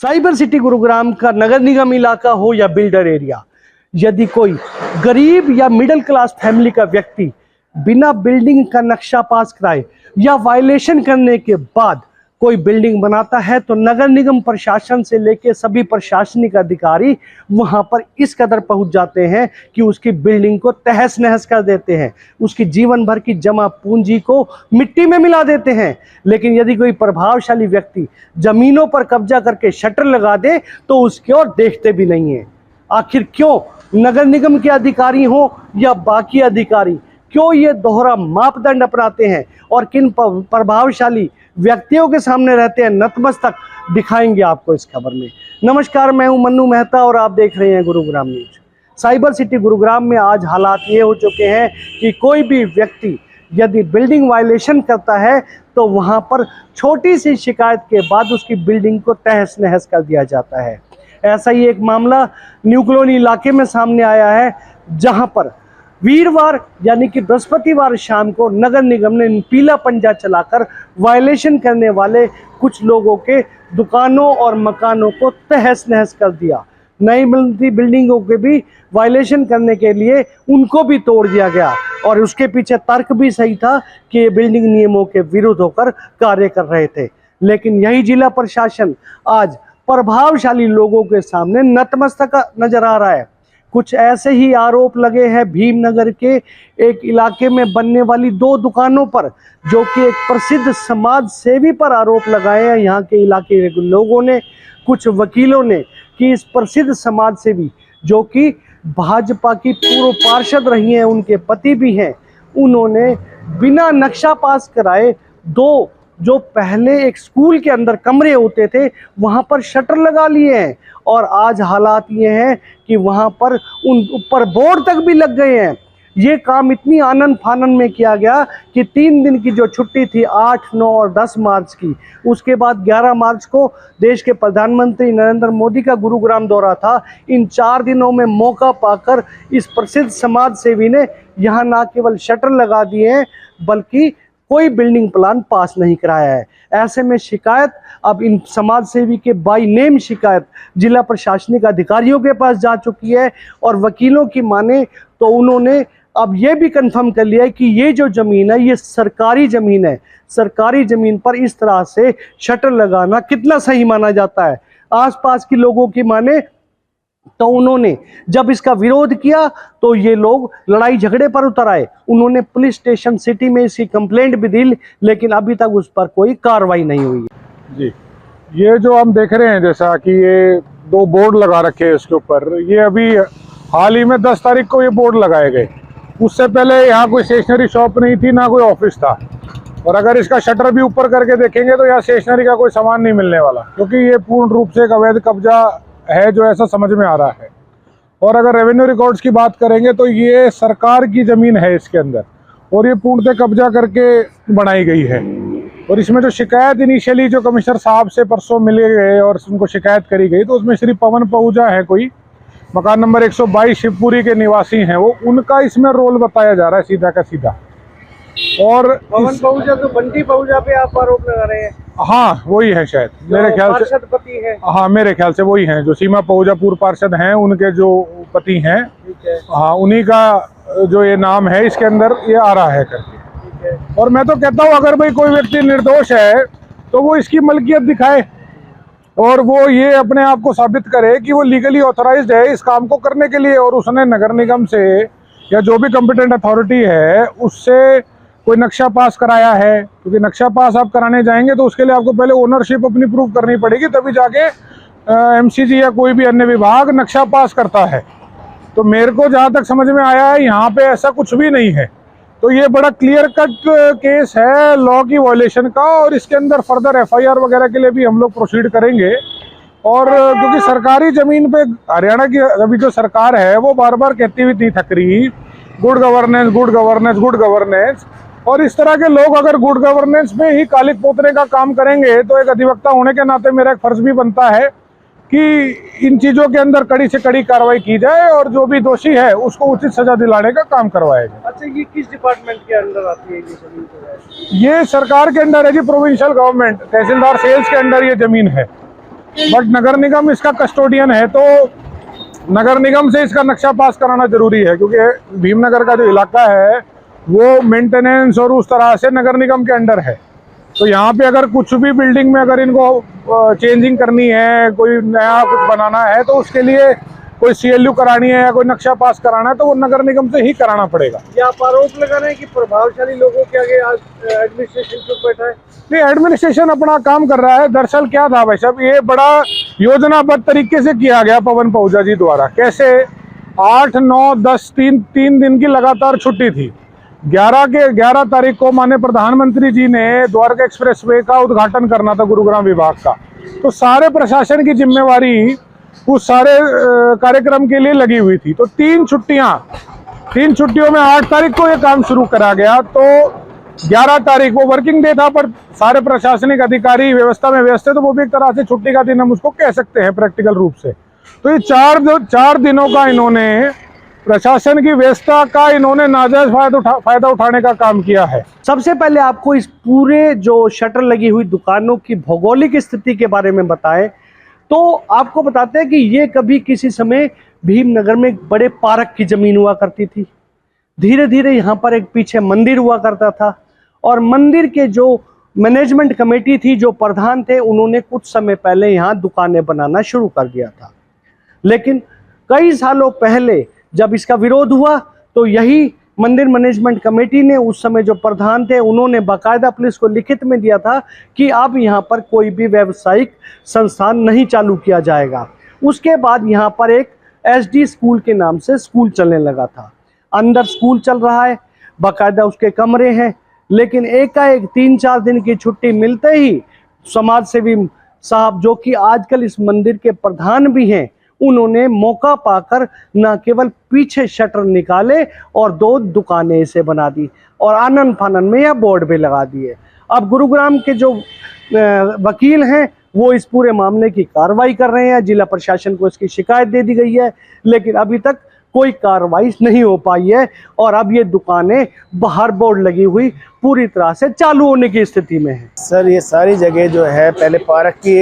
Cyber city Gurugram का नगर निगम इलाका हो या बिल्डर एरिया, यदि कोई गरीब या मिडिल क्लास फैमिली का व्यक्ति बिना बिल्डिंग का नक्शा पास कराए या वायलेशन करने के बाद कोई बिल्डिंग बनाता है तो नगर निगम प्रशासन से लेकर सभी प्रशासनिक अधिकारी वहां पर इस कदर पहुंच जाते हैं कि उसकी बिल्डिंग को तहस नहस कर देते हैं, उसकी जीवन भर की जमा पूंजी को मिट्टी में मिला देते हैं। लेकिन यदि कोई प्रभावशाली व्यक्ति जमीनों पर कब्जा करके शटर लगा दे तो उसकी ओर देखते भी नहीं है। आखिर क्यों नगर निगम के अधिकारी हो या बाकी अधिकारी क्यों ये दोहरा मापदंड अपनाते हैं और किन प्रभावशाली व्यक्तियों के सामने रहते हैं, नतमस्तक दिखाएंगे आपको इस खबर में। नमस्कार, मैं हूं मन्नू मेहता और आप देख रहे हैं Gurugram news. Cyber city Gurugram में आज हालात ये हो चुके हैं कि कोई भी व्यक्ति यदि बिल्डिंग वायलेशन करता है तो वहां पर छोटी सी शिकायत के बाद उसकी बिल्डिंग को तहस नहस कर दिया जाता है। ऐसा ही एक मामला न्यू कॉलोनी इलाके में सामने आया है, जहां पर वीरवार यानी कि बृहस्पतिवार शाम को नगर निगम ने पीला पंजा चलाकर वायलेशन करने वाले कुछ लोगों के दुकानों और मकानों को तहस नहस कर दिया। नई बनती बिल्डिंगों के भी वायलेशन करने के लिए उनको भी तोड़ दिया गया और उसके पीछे तर्क भी सही था कि ये बिल्डिंग नियमों के विरुद्ध होकर कार्य कर रहे थे। लेकिन यही जिला प्रशासन आज प्रभावशाली लोगों के सामने नतमस्तक नजर आ रहा है। कुछ ऐसे ही आरोप लगे हैं भीमनगर के एक इलाके में बनने वाली 2 दुकानों पर, जो कि एक प्रसिद्ध समाज सेवी पर आरोप लगाए हैं यहाँ के इलाके के लोगों ने, कुछ वकीलों ने, कि इस प्रसिद्ध समाज सेवी जो कि भाजपा की पूर्व पार्षद रही हैं, उनके पति भी हैं, उन्होंने बिना नक्शा पास कराए 2 जो पहले एक स्कूल के अंदर कमरे होते थे वहां पर शटर लगा लिए हैं। और आज हालात ये हैं कि वहां पर उन ऊपर बोर्ड तक भी लग गए हैं। ये काम इतनी आनंद फानन में किया गया कि 3 दिन की जो छुट्टी थी 8, 9 और 10 मार्च की, उसके बाद 11 मार्च को देश के प्रधानमंत्री नरेंद्र मोदी का गुरुग्राम दौरा था। इन 4 दिनों में मौका पाकर इस प्रसिद्ध समाज सेवी ने यहाँ ना केवल शटर लगा दिए हैं बल्कि कोई बिल्डिंग प्लान पास नहीं कराया है। ऐसे में शिकायत अब इन समाज सेवी के बाय नेम शिकायत जिला प्रशासनिक अधिकारियों के पास जा चुकी है और वकीलों की माने तो उन्होंने अब ये भी कंफर्म कर लिया है कि ये जो ज़मीन है ये सरकारी ज़मीन है। सरकारी ज़मीन पर इस तरह से शटर लगाना कितना सही माना जाता है। आसपास के लोगों की माने तो उन्होंने जब इसका विरोध किया तो ये लोग लड़ाई झगड़े पर उतर आए। उन्होंने पुलिस स्टेशन सिटी में इसकी कंप्लेंट भी दी, लेकिन अभी तक उस पर कोई कार्रवाई नहीं हुई जी। ये जो हम देख रहे हैं जैसा कि ये 2 बोर्ड लगा रखे हैं इसके ऊपर, ये अभी हाल ही में 10 तारीख को ये बोर्ड लगाए गए। उससे पहले यहाँ कोई स्टेशनरी शॉप नहीं थी, ना कोई ऑफिस था। और अगर इसका शटर भी ऊपर करके देखेंगे तो यहाँ स्टेशनरी का कोई सामान नहीं मिलने वाला, क्योंकि ये पूर्ण रूप से एक अवैध कब्जा है जो ऐसा समझ में आ रहा है। और अगर रेवेन्यू रिकॉर्ड्स की बात करेंगे तो ये सरकार की ज़मीन है इसके अंदर और ये पूर्णतः कब्जा करके बनाई गई है। और इसमें जो शिकायत इनिशियली जो कमिश्नर साहब से परसों मिले गए और उनको शिकायत करी गई, तो उसमें श्री पवन पहुजा है, कोई मकान नंबर 122 शिवपुरी के निवासी हैं, वो उनका इसमें रोल बताया जा रहा है सीधा का सीधा। और पवन पहुजा तो बंटी पहुजा पे आप आरोप लगा रहे हैं? हाँ वही है शायद, मेरे ख्याल से पति है। हाँ मेरे ख्याल से वही हैं जो सीमा पहुजा पूर्व पार्षद हैं, उनके जो पति हैं। हाँ उन्हीं का जो ये नाम है इसके अंदर ये आ रहा है करके। और मैं तो कहता हूँ अगर भाई कोई व्यक्ति निर्दोष है तो वो इसकी मलकियत दिखाए और वो ये अपने आप को साबित करे कि वो लीगली ऑथराइज्ड है इस काम को करने के लिए, और उसने नगर निगम से या जो भी कॉम्पिटेंट अथॉरिटी है उससे कोई नक्शा पास कराया है। क्योंकि नक्शा पास आप कराने जाएंगे तो उसके लिए आपको पहले ओनरशिप अपनी प्रूव करनी पड़ेगी, तभी जाके एमसीजी या कोई भी अन्य विभाग नक्शा पास करता है। तो मेरे को जहाँ तक समझ में आया है यहाँ पे ऐसा कुछ भी नहीं है। तो ये बड़ा क्लियर कट केस है लॉ की वायलेशन का, और इसके अंदर फर्दर एफआईआर वगैरह के लिए भी हम लोग प्रोसीड करेंगे। और क्योंकि सरकारी ज़मीन पे हरियाणा की अभी जो सरकार है वो बार बार कहती हुई थी थक रही, good governance good governance good governance. और इस तरह के लोग अगर गुड गवर्नेंस में ही कालिक पोतने का काम करेंगे तो एक अधिवक्ता होने के नाते मेरा एक फर्ज भी बनता है कि इन चीज़ों के अंदर कड़ी से कड़ी कार्रवाई की जाए और जो भी दोषी है उसको उचित सजा दिलाने का काम करवाया जाए। अच्छा, ये किस डिपार्टमेंट के अंदर आती है ये जमीन? ये सरकार के अंदर है जी, प्रोविंशियल गवर्नमेंट, तहसीलदार सेल्स के अंदर ये जमीन है। बट नगर निगम इसका कस्टोडियन है, तो नगर निगम से इसका नक्शा पास कराना जरूरी है, क्योंकि भीमनगर का जो इलाका है वो मेंटेनेंस और उस तरह से नगर निगम के अंडर है। तो यहाँ पे अगर कुछ भी बिल्डिंग में अगर इनको चेंजिंग करनी है, कोई नया कुछ बनाना है, तो उसके लिए कोई CLU करानी है या कोई नक्शा पास कराना है, तो वो नगर निगम से ही कराना पड़ेगा। क्या आप आरोप लगा रहे हैं कि प्रभावशाली लोगों के आगे आज एडमिनिस्ट्रेशन चुप बैठा है? नहीं, एडमिनिस्ट्रेशन अपना काम कर रहा है। दरअसल क्या था भाई साहब, ये बड़ा योजनाबद्ध तरीके से किया गया पवन पहुजा जी द्वारा। कैसे? 8, 9, 10 तीन दिन की लगातार छुट्टी थी। 11 तारीख को माननीय प्रधानमंत्री जी ने द्वारका एक्सप्रेसवे का उद्घाटन करना था गुरुग्राम विभाग का, तो सारे प्रशासन की जिम्मेवारी उस सारे कार्यक्रम के लिए लगी हुई थी। तो 3 छुट्टियों में 8 तारीख को ये काम शुरू करा गया, तो 11 तारीख वो वर्किंग डे था, पर सारे प्रशासनिक अधिकारी व्यवस्था में व्यस्त थे, तो वो भी एक तरह से छुट्टी का दिन हम उसको कह सकते हैं प्रैक्टिकल रूप से। तो ये 4 दिनों का इन्होंने प्रशासन की व्यवस्था का इन्होंने नाजायज फायदा उठाने का काम किया है। सबसे पहले आपको इस पूरे जो शटर लगी हुई दुकानों की भौगोलिक स्थिति के बारे में बताएं, तो आपको बताते हैं कि ये कभी किसी समय भीमनगर में एक बड़े पार्क की जमीन हुआ करती थी। धीरे धीरे यहाँ पर एक पीछे मंदिर हुआ करता था, और मंदिर के जो मैनेजमेंट कमेटी थी, जो प्रधान थे, उन्होंने कुछ समय पहले यहाँ दुकानें बनाना शुरू कर दिया था। लेकिन कई सालों पहले जब इसका विरोध हुआ, तो यही मंदिर मैनेजमेंट कमेटी ने, उस समय जो प्रधान थे, उन्होंने बाकायदा पुलिस को लिखित में दिया था कि अब यहाँ पर कोई भी व्यावसायिक संस्थान नहीं चालू किया जाएगा। उसके बाद यहाँ पर एक SD स्कूल के नाम से स्कूल चलने लगा था। अंदर स्कूल चल रहा है, बाकायदा उसके कमरे हैं, लेकिन एकाएक 3-4 दिन की छुट्टी मिलते ही समाज सेवी साहब, जो कि आजकल इस मंदिर के प्रधान भी हैं, उन्होंने मौका पाकर न केवल पीछे शटर निकाले और 2 दुकानें इसे बना दी, और आनन फानन में यह बोर्ड भी लगा दिए। अब गुरुग्राम के जो वकील हैं, वो इस पूरे मामले की कार्रवाई कर रहे हैं। जिला प्रशासन को इसकी शिकायत दे दी गई है, लेकिन अभी तक कोई कार्रवाई नहीं हो पाई है, और अब ये दुकानें बाहर बोर्ड लगी हुई पूरी तरह से चालू होने की स्थिति में है। सर, ये सारी जगह जो है पहले पार्क की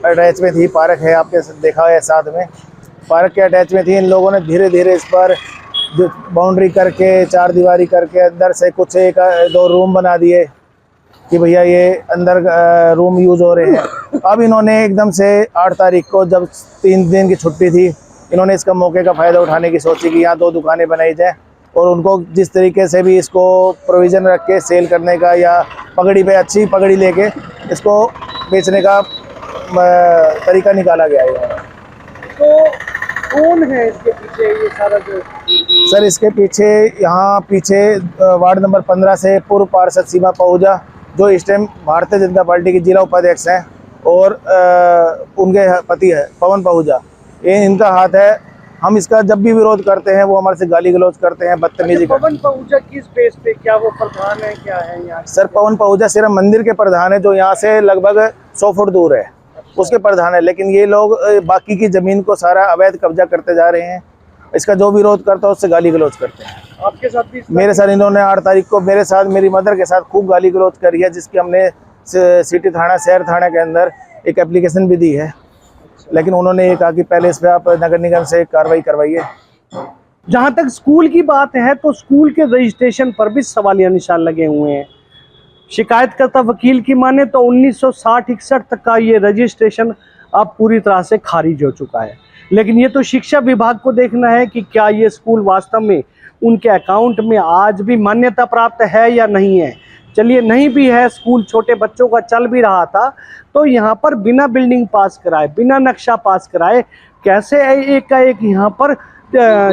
अटैच में थी। पार्क है, आपने देखा है साथ में, पार्क के अटैच में थी। इन लोगों ने धीरे धीरे इस पर जो बाउंड्री करके, 4 दीवारी करके, अंदर से कुछ 1-2 रूम बना दिए कि भैया ये अंदर रूम यूज़ हो रहे हैं। अब इन्होंने एकदम से 8 तारीख को, जब 3 दिन की छुट्टी थी, इन्होंने इसका मौके का फ़ायदा उठाने की सोची कि यहाँ 2 दुकानें बनाई जाए, और उनको जिस तरीके से भी इसको प्रोविज़न रख के सेल करने का, या पगड़ी पे अच्छी पगड़ी लेके इसको बेचने का तरीका निकाला गया है। तो कौन है इसके पीछे ये सारा जो? सर, इसके पीछे, यहाँ पीछे वार्ड नंबर 15 से पूर्व पार्षद सीमा पहुजा, जो इस टाइम भारतीय जनता पार्टी की जिला उपाध्यक्ष हैं, और उनके पति है पवन पहुजा, ये इनका हाथ है। हम इसका जब भी विरोध करते हैं, वो हमारे से गाली गलौज करते हैं, बदतमीजी करते हैं। पवन पहुजा किस बेस पे, क्या वो प्रधान है, क्या है यहाँ? सर, पवन पहुजा सिर्फ मंदिर के प्रधान है, जो यहाँ से लगभग 100 फुट दूर है, उसके प्रधान है। लेकिन ये लोग बाकी की जमीन को सारा अवैध कब्जा करते जा रहे हैं। इसका जो विरोध करता है उससे गाली गलौज करते हैं। आपके साथ भी? मेरे साथ इन्होंने 8 तारीख को मेरे साथ, मेरी मदर के साथ खूब गाली गलौज करी है, जिसकी हमने सिटी थाना, शहर थाना के अंदर एक एप्लीकेशन भी दी है। लेकिन उन्होंने ये कहा कि पहले इस पर आप नगर निगम से कार्रवाई करवाइए। जहाँ तक स्कूल की बात है, तो स्कूल के रजिस्ट्रेशन पर भी सवालिया निशान लगे हुए हैं। शिकायतकर्ता वकील की माने तो 1960-61 तक का ये रजिस्ट्रेशन अब पूरी तरह से खारिज हो चुका है। लेकिन ये तो शिक्षा विभाग को देखना है कि क्या ये स्कूल वास्तव में उनके अकाउंट में आज भी मान्यता प्राप्त है या नहीं है। चलिए, नहीं भी है, स्कूल छोटे बच्चों का चल भी रहा था, तो यहाँ पर बिना बिल्डिंग पास कराए, बिना नक्शा पास कराए कैसे एक का एक यहाँ पर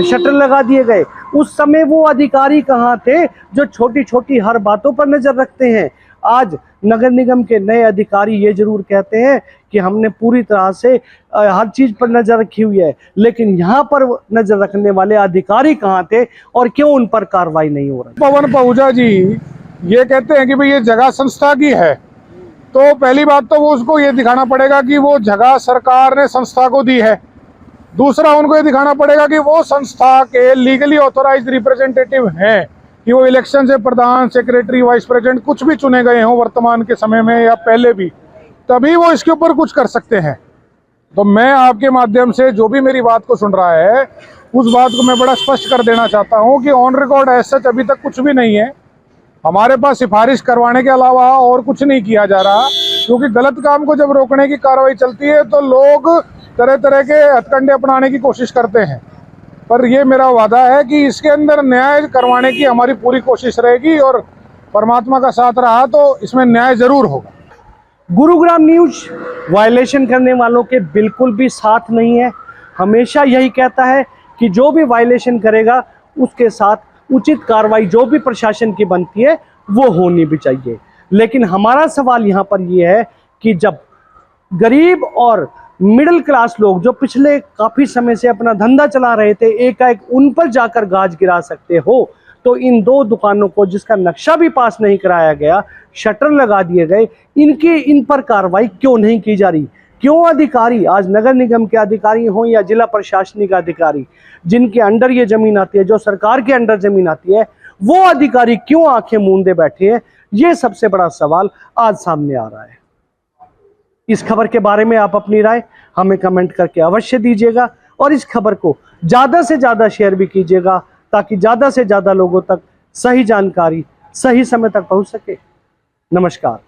शटर लगा दिए गए। उस समय वो अधिकारी कहाँ थे जो छोटी छोटी हर बातों पर नज़र रखते हैं। आज नगर निगम के नए अधिकारी ये जरूर कहते हैं कि हमने पूरी तरह से हर चीज़ पर नज़र रखी हुई है, लेकिन यहाँ पर नज़र रखने वाले अधिकारी कहाँ थे और क्यों उन पर कार्रवाई नहीं हो रही। पवन पहुजा जी ये कहते हैं कि भाई ये जगह संस्था की है, तो पहली बात तो वो उसको ये दिखाना पड़ेगा कि वो जगह सरकार ने संस्था को दी है। दूसरा, उनको ये दिखाना पड़ेगा कि वो संस्था के लीगली ऑथोराइज्ड रिप्रेजेंटेटिव हैं, कि वो इलेक्शन से प्रधान, सेक्रेटरी, वाइस प्रेसिडेंट कुछ भी चुने गए हों वर्तमान के समय में या पहले भी, तभी वो इसके ऊपर कुछ कर सकते हैं। तो मैं आपके माध्यम से जो भी मेरी बात को सुन रहा है उस बात को मैं बड़ा स्पष्ट कर देना चाहता हूं कि ऑन रिकॉर्ड एज सच अभी तक कुछ भी नहीं है। हमारे पास सिफारिश करवाने के अलावा और कुछ नहीं किया जा रहा, क्योंकि गलत काम को जब रोकने की कार्रवाई चलती है तो लोग तरह तरह के हथकंडे अपनाने की कोशिश करते हैं। पर ये मेरा वादा है कि इसके अंदर न्याय करवाने की हमारी पूरी कोशिश रहेगी और परमात्मा का साथ रहा तो इसमें न्याय जरूर होगा। गुरुग्राम न्यूज वायलेशन करने वालों के बिल्कुल भी साथ नहीं है। हमेशा यही कहता है कि जो भी वायलेशन करेगा उसके साथ उचित कार्रवाई जो भी प्रशासन की बनती है वो होनी भी चाहिए। लेकिन हमारा सवाल यहाँ पर ये है कि जब गरीब और मिडिल क्लास लोग जो पिछले काफ़ी समय से अपना धंधा चला रहे थे एकाएक उन पर जाकर गाज गिरा सकते हो, तो इन दो दुकानों को जिसका नक्शा भी पास नहीं कराया गया, शटर लगा दिए गए, इन पर कार्रवाई क्यों नहीं की जा रही? क्यों अधिकारी, आज नगर निगम के अधिकारी हों या जिला प्रशासनिक अधिकारी जिनके अंडर ये जमीन आती है, जो सरकार के अंडर जमीन आती है, वो अधिकारी क्यों आंखें मूंदे बैठे हैं? ये सबसे बड़ा सवाल आज सामने आ रहा है। इस खबर के बारे में आप अपनी राय हमें कमेंट करके अवश्य दीजिएगा और इस खबर को ज़्यादा से ज़्यादा शेयर भी कीजिएगा ताकि ज़्यादा से ज़्यादा लोगों तक सही जानकारी सही समय तक पहुंच सके। नमस्कार।